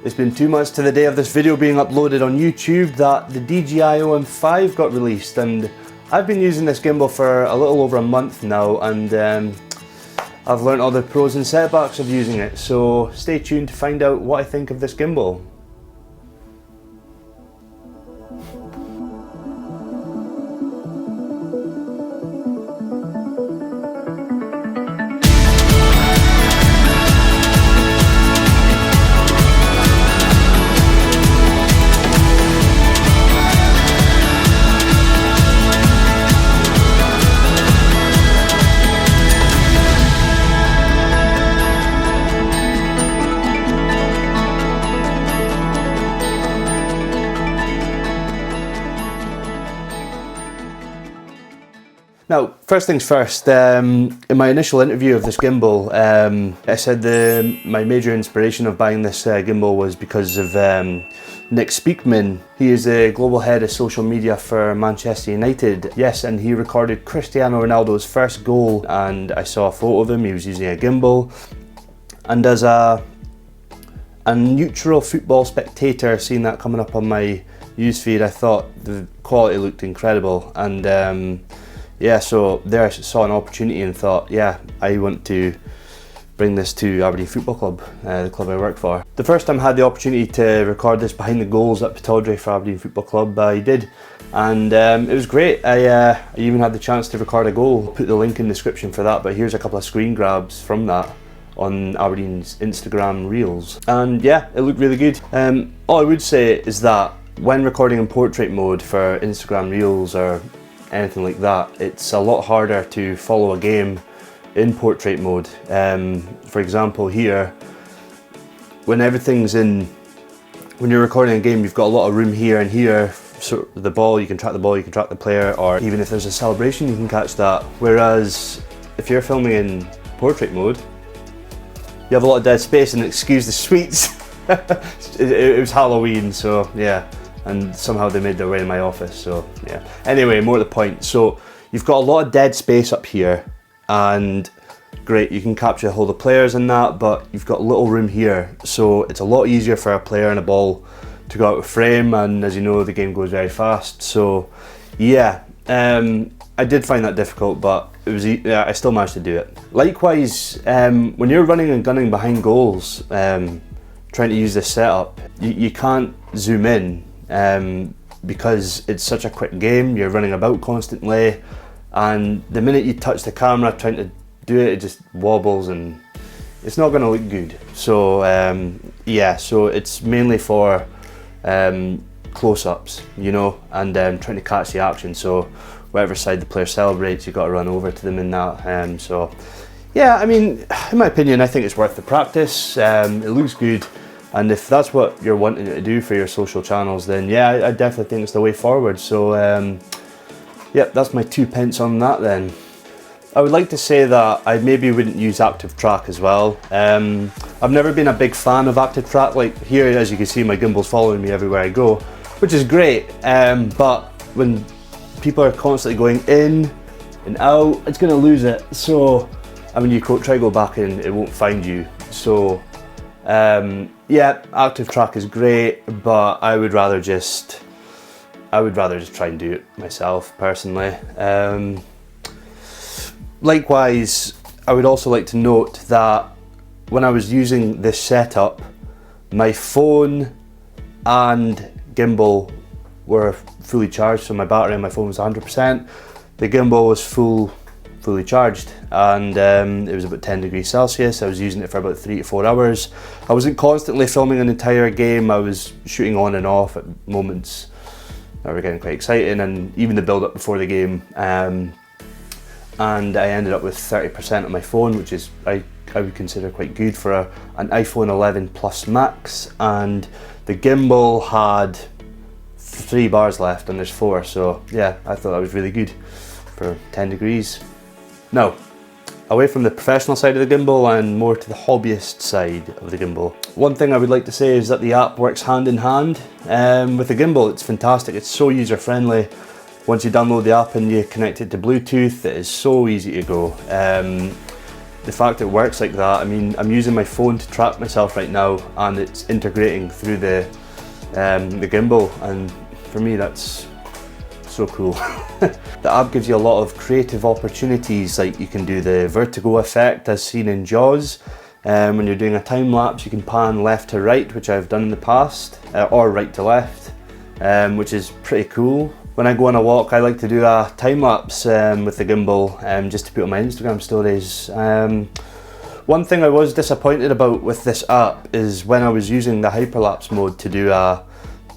It's been 2 months to the day of this video being uploaded on YouTube that the DJI OM5 got released, and I've been using this gimbal for a little over a month now, and I've learned all the pros and setbacks of using it, so stay tuned to find out what I think of this gimbal. Now, first things first, in my initial interview of this gimbal, I said my major inspiration of buying this gimbal was because of Nick Speakman. He is the global head of social media for Manchester United. Yes, and he recorded Cristiano Ronaldo's first goal, and I saw a photo of him. He was using a gimbal. And as a neutral football spectator, seeing that coming up on my newsfeed, I thought the quality looked incredible. And yeah, so there I saw an opportunity and thought, yeah, I want to bring this to Aberdeen Football Club, the club I work for. The first time I had the opportunity to record this behind the goals at Pataudry for Aberdeen Football Club, I did, and it was great. I even had the chance to record a goal. I'll put the link in the description for that, but here's a couple of screen grabs from that on Aberdeen's Instagram Reels. And yeah, it looked really good. All I would say is that when recording in portrait mode for Instagram Reels or anything like that, it's a lot harder to follow a game in portrait mode. For example, here, when you're recording a game, you've got a lot of room here and here. So the ball, you can track the ball, you can track the player, or even if there's a celebration, you can catch that. Whereas if you're filming in portrait mode, you have a lot of dead space, and excuse the sweets. It was Halloween, so yeah. And somehow they made their way in my office, so yeah. Anyway, more to the point. So you've got a lot of dead space up here, and great, you can capture a whole of players in that, but you've got little room here, so it's a lot easier for a player and a ball to go out of frame, and as you know, the game goes very fast. So yeah, I did find that difficult, but it was, yeah, I still managed to do it. Likewise, when you're running and gunning behind goals, trying to use this setup, you can't zoom in. Because it's such a quick game, you're running about constantly, and the minute you touch the camera trying to do it, it just wobbles and it's not going to look good. So yeah, so it's mainly for close-ups, you know, and trying to catch the action. So whatever side the player celebrates, you've got to run over to them in that. So yeah, I mean, in my opinion, I think it's worth the practice. It looks good. And if that's what you're wanting to do for your social channels, then yeah, I definitely think it's the way forward. So yep, that's my 2 pence on that then. I would like to say that I maybe wouldn't use active track as well. I've never been a big fan of active track. Like here, as you can see, my gimbal's following me everywhere I go, which is great. But when people are constantly going in and out, it's going to lose it. So, I mean, you try to go back and it won't find you. So, yeah, active track is great, but I would rather just try and do it myself personally. Likewise, I would also like to note that when I was using this setup, my phone and gimbal were fully charged, so my battery on my phone was 100%. The gimbal was fully charged, and it was about 10 degrees Celsius. I was using it for about 3 to 4 hours. I wasn't constantly filming an entire game. I was shooting on and off at moments that were getting quite exciting, and even the build up before the game. And I ended up with 30% on my phone, which is I would consider quite good for an iPhone 11 Plus Max. And the gimbal had 3 bars left, and there's 4. So yeah, I thought that was really good for 10 degrees. Now, away from the professional side of the gimbal and more to the hobbyist side of the gimbal. One thing I would like to say is that the app works hand in hand with the gimbal. It's fantastic, it's so user friendly. Once you download the app and you connect it to Bluetooth, it is so easy to go. the fact it works like that, I mean, I'm using my phone to track myself right now, and it's integrating through the gimbal, and for me that's so cool. The app gives you a lot of creative opportunities, like you can do the vertigo effect as seen in Jaws. When you're doing a time lapse, you can pan left to right, which I've done in the past, or right to left, which is pretty cool. When I go on a walk, I like to do a time lapse with the gimbal, just to put on my Instagram stories. One thing I was disappointed about with this app is when I was using the hyperlapse mode to do a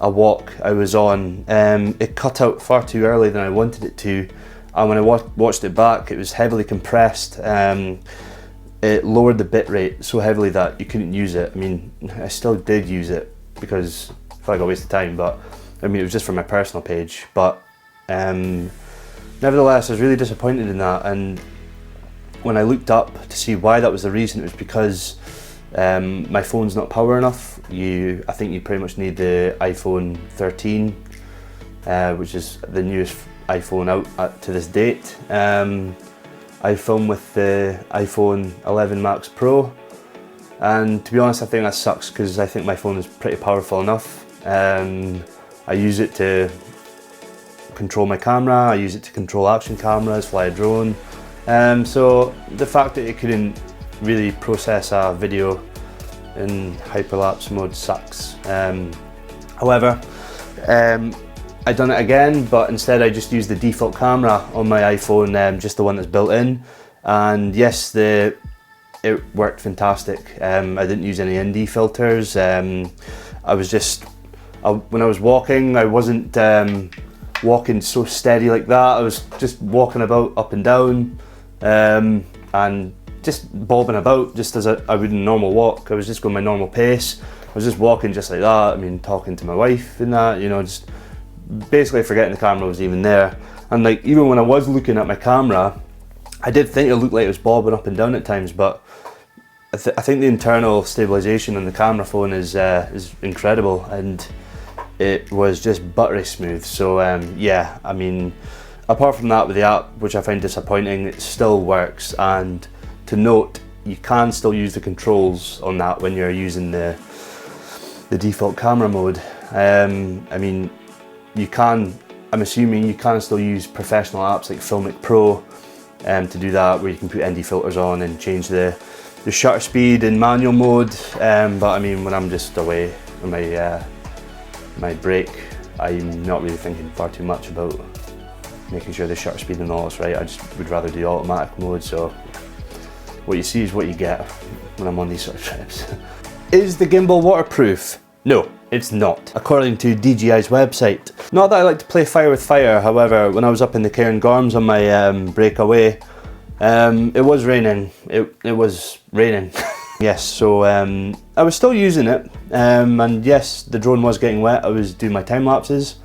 walk I was on, it cut out far too early than I wanted it to, and when I watched it back, it was heavily compressed. It lowered the bit rate so heavily that you couldn't use it. I mean, I still did use it because I felt like a waste of time, but I mean, it was just for my personal page. But nevertheless, I was really disappointed in that, and when I looked up to see why that was the reason, it was because my phone's not power enough. I think you pretty much need the iPhone 13, which is the newest iPhone out to this date. I film with the iPhone 11 Max Pro, and to be honest, I think that sucks because I think my phone is pretty powerful enough. I use it to control my camera, I use it to control action cameras, fly a drone. So the fact that it couldn't really process a video in hyperlapse mode sucks. However, I done it again, but instead I just used the default camera on my iPhone, just the one that's built in, and yes, it worked fantastic. I didn't use any ND filters. I was just, when I was walking, I wasn't walking so steady like that. I was just walking about up and down, and just bobbing about just as I would in a normal walk. I was just going my normal pace. I was just walking just like that. I mean, talking to my wife and that, you know, just basically forgetting the camera was even there. And like, even when I was looking at my camera, I did think it looked like it was bobbing up and down at times, but I think the internal stabilization on the camera phone is incredible, and it was just buttery smooth. So yeah, I mean, apart from that, with the app, which I find disappointing, it still works. And to note, you can still use the controls on that when you're using the default camera mode. I mean, you can, I'm assuming you can still use professional apps like Filmic Pro to do that, where you can put ND filters on and change the shutter speed in manual mode. But I mean, when I'm just away on my break, I'm not really thinking far too much about making sure the shutter speed and all is right. I just would rather do automatic mode. So what you see is what you get when I'm on these sort of trips. Is the gimbal waterproof? No, it's not, according to DJI's website. Not that I like to play fire with fire, however, when I was up in the Cairngorms on my breakaway, it was raining. It was raining. Yes, so I was still using it, and yes, the drone was getting wet. I was doing my time lapses.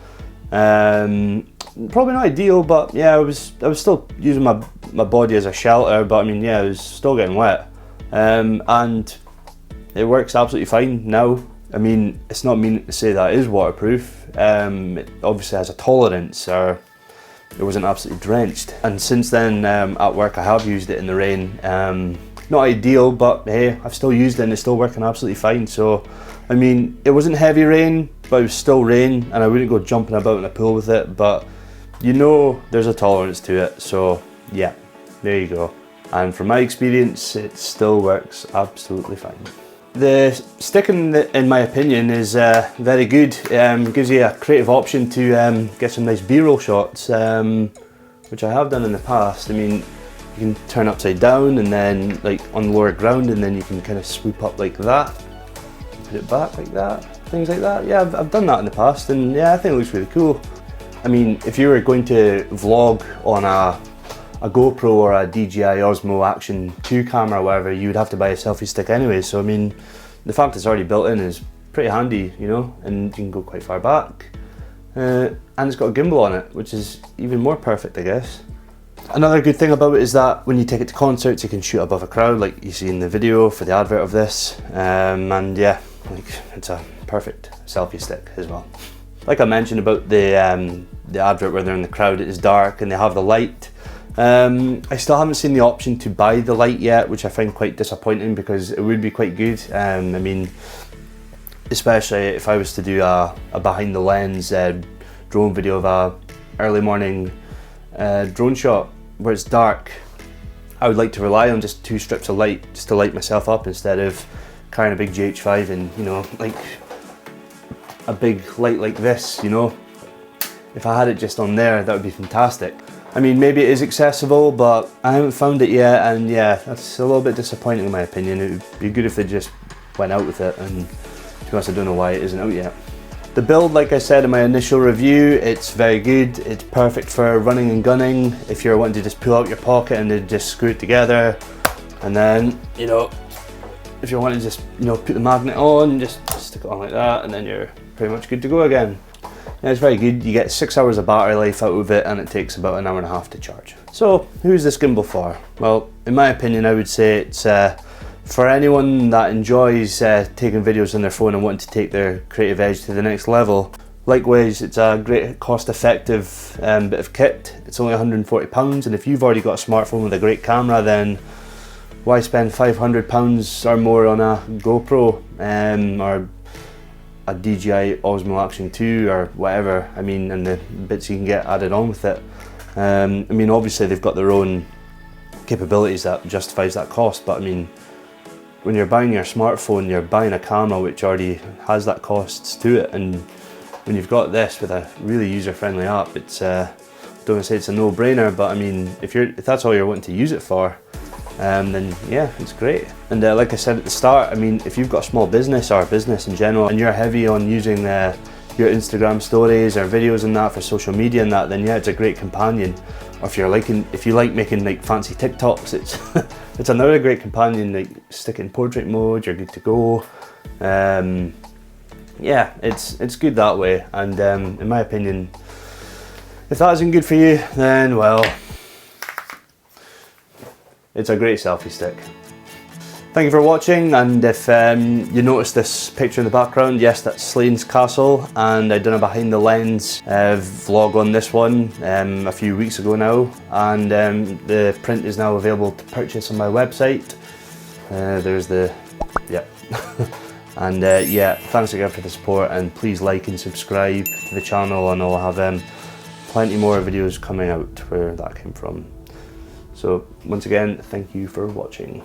Probably not ideal, but yeah, I was still using my body as a shelter, but I mean, yeah, it was still getting wet. And it works absolutely fine now. I mean, it's not meaning to say that it is waterproof. It obviously has a tolerance, or it wasn't absolutely drenched. And since then, at work, I have used it in the rain. Not ideal, but hey, I've still used it and it's still working absolutely fine. So, I mean, it wasn't heavy rain, but it was still rain, and I wouldn't go jumping about in a pool with it, but you know there's a tolerance to it. So yeah, there you go. And from my experience, it still works absolutely fine. The stick, in my opinion, is very good. Gives you a creative option to get some nice B-roll shots, which I have done in the past. I mean, you can turn upside down and then like on lower ground, and then you can kind of swoop up like that, put it back like that, things like that. Yeah, I've done that in the past, and yeah, I think it looks really cool. I mean, if you were going to vlog on a GoPro or a DJI Osmo Action 2 camera or whatever, you would have to buy a selfie stick anyway. So I mean, the fact it's already built in is pretty handy, you know, and you can go quite far back. And it's got a gimbal on it, which is even more perfect, I guess. Another good thing about it is that when you take it to concerts, you can shoot above a crowd, like you see in the video for the advert of this. And yeah, like, it's a perfect selfie stick as well. Like I mentioned about the advert where they're in the crowd, it is dark and they have the light I still haven't seen the option to buy the light yet, which I find quite disappointing because it would be quite good. I mean, especially if I was to do a behind the lens drone video of a early morning drone shot where it's dark. I would like to rely on just 2 strips of light just to light myself up instead of carrying a big GH5 and, you know, like a big light like this, you know. If I had it just on there, that would be fantastic. I mean, maybe it is accessible, but I haven't found it yet, and yeah, that's a little bit disappointing in my opinion. It would be good if they just went out with it, and to be honest, I don't know why it isn't out yet. The build, like I said in my initial review, it's very good. It's perfect for running and gunning. If you're wanting to just pull out your pocket and then just screw it together, and then, you know, if you're wanting to just, you know, put the magnet on, just stick it on like that, and then you're pretty much good to go again. Yeah, it's very good. You get 6 hours of battery life out of it, and it takes about 1.5 hours to charge. So, who's this gimbal for? Well, in my opinion, I would say it's for anyone that enjoys taking videos on their phone and wanting to take their creative edge to the next level. Likewise, it's a great cost-effective bit of kit. It's only £140, and if you've already got a smartphone with a great camera, then why spend £500 or more on a GoPro or a DJI Osmo Action 2 or whatever? I mean, and the bits you can get added on with it. I mean, obviously they've got their own capabilities that justifies that cost, but I mean, when you're buying your smartphone, you're buying a camera which already has that costs to it, and when you've got this with a really user-friendly app, it's don't want to say it's a no-brainer, but I mean, if that's all you're wanting to use it for, then yeah, it's great. And like I said at the start, I mean, if you've got a small business or a business in general and you're heavy on using your Instagram stories or videos and that for social media and that, then yeah, it's a great companion. Or if you like making like fancy TikToks, it's it's another great companion. Like, stick it in portrait mode, you're good to go. Yeah, it's good that way. And in my opinion, if that isn't good for you, then well, it's a great selfie stick. Thank you for watching, and if you notice this picture in the background, yes, that's Slane's Castle, and I done a behind the lens vlog on this one a few weeks ago now, and the print is now available to purchase on my website. There's the, yeah. And yeah, thanks again for the support, and please like and subscribe to the channel, and I'll have plenty more videos coming out where that came from. So once again, thank you for watching.